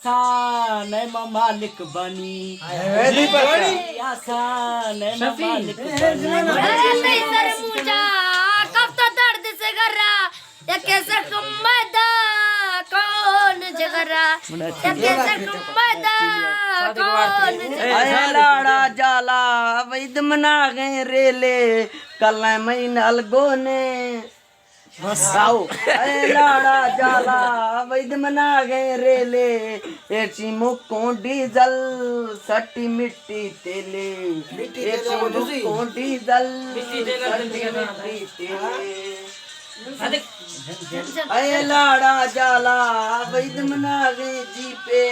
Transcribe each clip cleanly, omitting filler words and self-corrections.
आसान है मालिक बनी आसान है मालिक बनी कब तो दर्द से गर्रा या कैसे कुम्मदा कौन जगरा या कैसे कुम्मदा कौन जगरा लाड़ा जाला वैद मना गए रेले कल महीनल गोने आओ लाड़ा जाला वैद मना गए रेले एची मुक्कों डीजल सट्टी मिट्टी तेले एची मुक्कों डीजल सट्टी मिट्टी तेले अये लाड़ा जाला वैद मना गए जीपे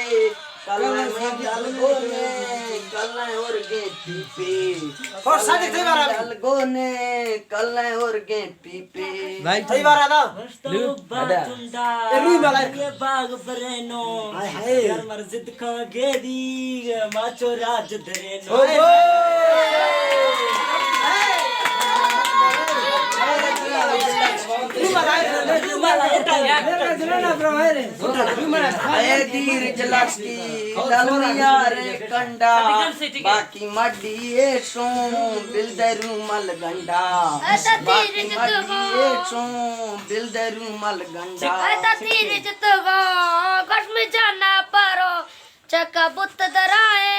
कल में जल गोने कल और गे पीपे और सादिक थे बारा जल गोने कल और गे पीपे भाई थे बारा ना रुई वाला ये बाग बरेनो यार मर्जिद का गेदी माचो राज धरेनो अये धीर जलस्की दलमिया रे कंडा बाकी मड्डी ए सो बिलदरू मल गंडा बाकी मड्डी ए सो बिलदरू मल गंडा ऐसा तीर जतगो गश में जाना पारो चक्का बुत दराए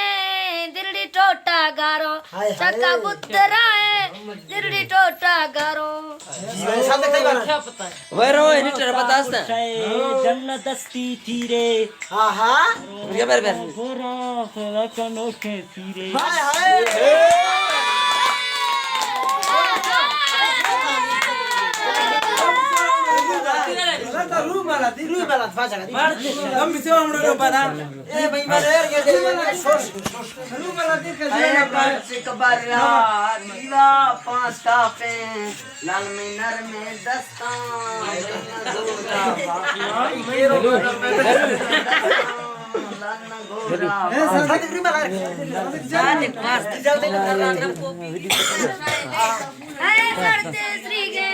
दिल्ली टोटा गारो चक्का बुत दराए दिल्ली टोटा गारो सादिक थे बारा वेरो एडिटर बतास्ता जन्नत दस्ती थी रे हां हां ये बर गोरा कनो के तीरे हाय हाय रूम वाला फाजा हम भी सेवा हमरो बना ए भाई मारे यार के रूम वाला देख अये बर्च कबरा दीवा पांच काफे लाल मिनर में दस्ता सादिक रूम वाला सादिक मस्त जल्दी करते श्री गे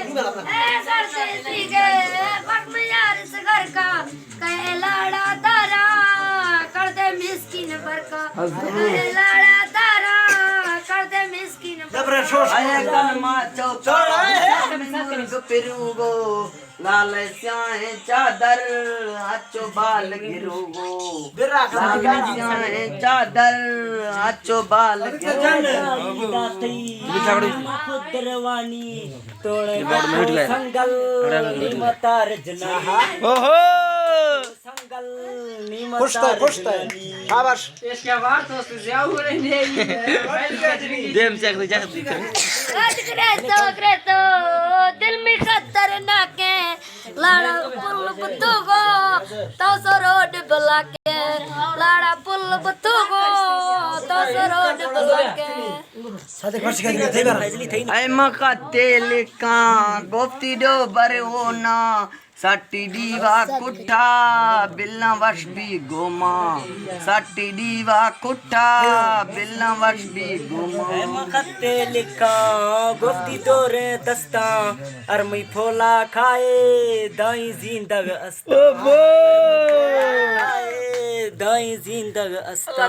करते श्री गे बट में यार इस घर का कहे लाड़ा तारा करते मिस्किन पर का कहे लाड़ा तारा करते मिस्किन पर जबरे शोष अये कलमा चौका पिरुगो लाल स्याहे चादर आचो बाल गिरुगो बिरा लाल स्याहे चादर आचो बाल गिरुगो खुदरवानी तोड़े संगल निमतार जना संगल निमतार खुश तो शाबाश देम चेक क्रेतो दिल में खतरनाक है लाड़ा पुल बुतुगो तो सो रोड बुला के लाड़ा पुल बुतुगो तो सो रोड बुला के सादिक वर्ष के थे बारा अय मका तेल का गोप्ती डो बरे ओना सट्टी दीवा कुट्ठा बिल्ला वर्ष भी गोमा सट्टी दीवा कुट्ठा बिल्ला वर्ष भी गोमा मखते लिखा गुफ्ती तोरे दस्ता अरमी फोला खाए दाई जिंदग अस्ता दाई जिंदग अस्ता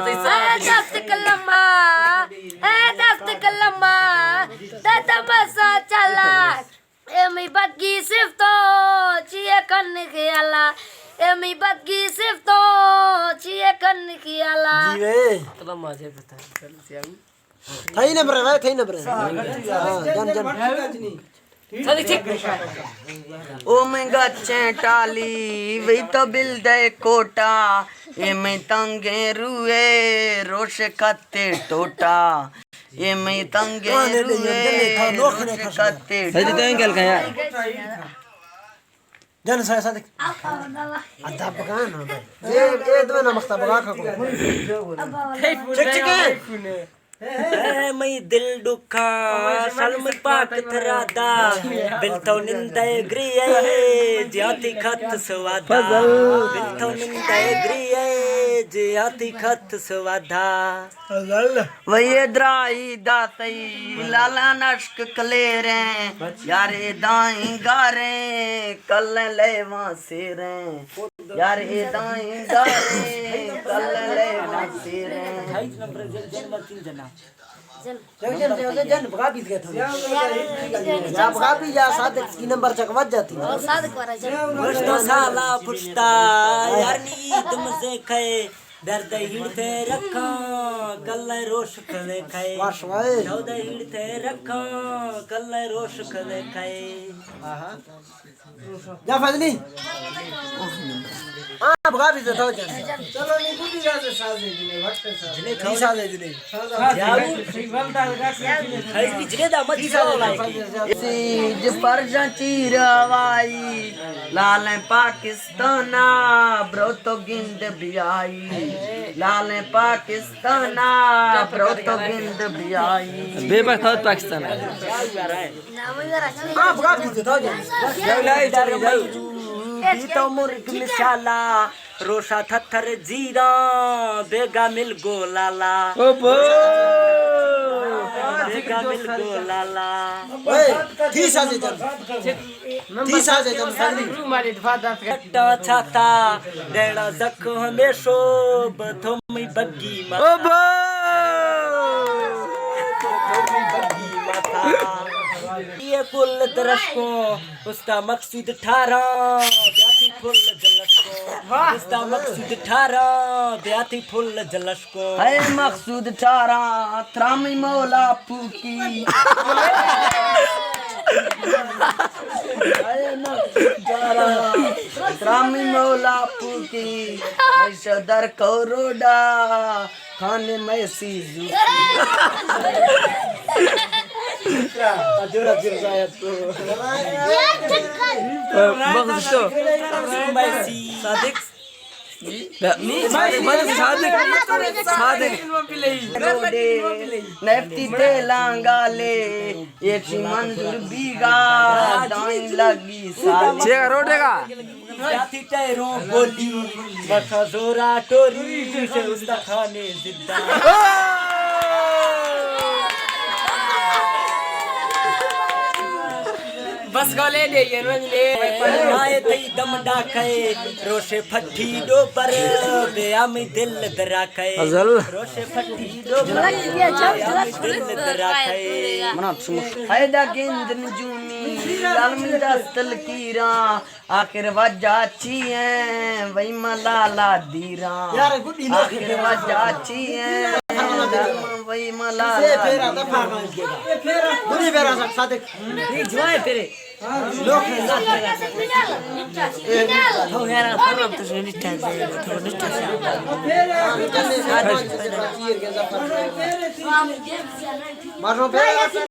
दस्त कलमा तमसा चला एमी बदगी सिर्फ तो चिए कन खियाला एमी बदगी सिर्फ तो चिए कन खियाला जीवे थई न बरे भाई थई न बरे जन जन ओ मैं गच्छे टाली वही तो बिल दे कोटा ए मैं तंगे रुए रोश कत्ते टोटा ए मैं तंगे रुए रोश कत्ते सजी तो एंगल का यार जन सादिक अदा बगान ये दो ना मख्ता बगा को चिक मैं दिल दुखा सलम पाक थरादा बिल तो निंदे ग्रिये जाति खत सवादा बिल तो निंदे ग्रिये जे आती खत स्वादा वही द्राई दातई लाला नश्क कलेरे यारे दाई गारे कल लेवा सेरे यारे दाई गारे कल लेवा सेरे 28 नंबर जन्म 3 जना जन भगा भी गए थे या भगा भी या सादक की नंबर चकवत जाती और सादक वाला जन पुष्टा साला पुष्टा यारनी तुम से खाए दर्द हिड़ते रखा कल रोश खले खाए वाशवाए दर्द हिड़ते रखा कल रोश खले खाए जा फजली हां भगा भी जाता चलो नहीं बुद्धि जा से साल दे जिने वक्त जिने की साल दे जिने खाई जिने दा मत साला सीज पर चीर हवाई लाल पाकिस्ताना ब्रो तो गिंद भी आई लाल पाकिस्ताना ब्रो तो गिंद भी आई बेबक था पाकिस्तान नाम जरा हां भगा भी जाता तो मुर्ग मिसाला रोशा थत्थर जीरा बेगा मिल गो लाला ओ बो बेगा मिल गो लाला ओए की साल दे जन फजली कट्टा छाता डेड़ा जख हमेशो बथोमी बग्गी मा ओ बो ये कुल दरश्को उसका मकसूद ठारा ब्याती फुल जलशको उसका मकसूद ठारा ब्याती फुल जलशको है मकसूद ठारा त्रामी मौला फूकी है मकसूद ठारा त्रामी मौला फूकी सदर कौरोडा खाने में सीजू जोरा जोर जायत को बगसो मैसी सादिक सादिक नेफ्ती ते लांगाले एक मंजूर बीगा दाई लगी साल छे रोटेगा ब्याती टैरों बोली मथा जोरा टोरी से उसका खाने जिद्दा बस गोले दे ये रोज ले आए तई दम डाखे रोशे फट्टी डो पर बेया में दिल दराखे अजल रोशे फट्टी डो पर दिल दराखे मना हैदा गेंद नजूमी लालमी दस्तल कीरा आखिर वजाची है वही मलाला दीरा यार गुड्डी नो आखिर वजाची है वही मलाला फेरा दफा कर के फेरा गुड्डी फेरा सादक ये जुआए तेरे लोग हो यार परम तो सुनी टाइम तो निष्ठा से मारो फेरा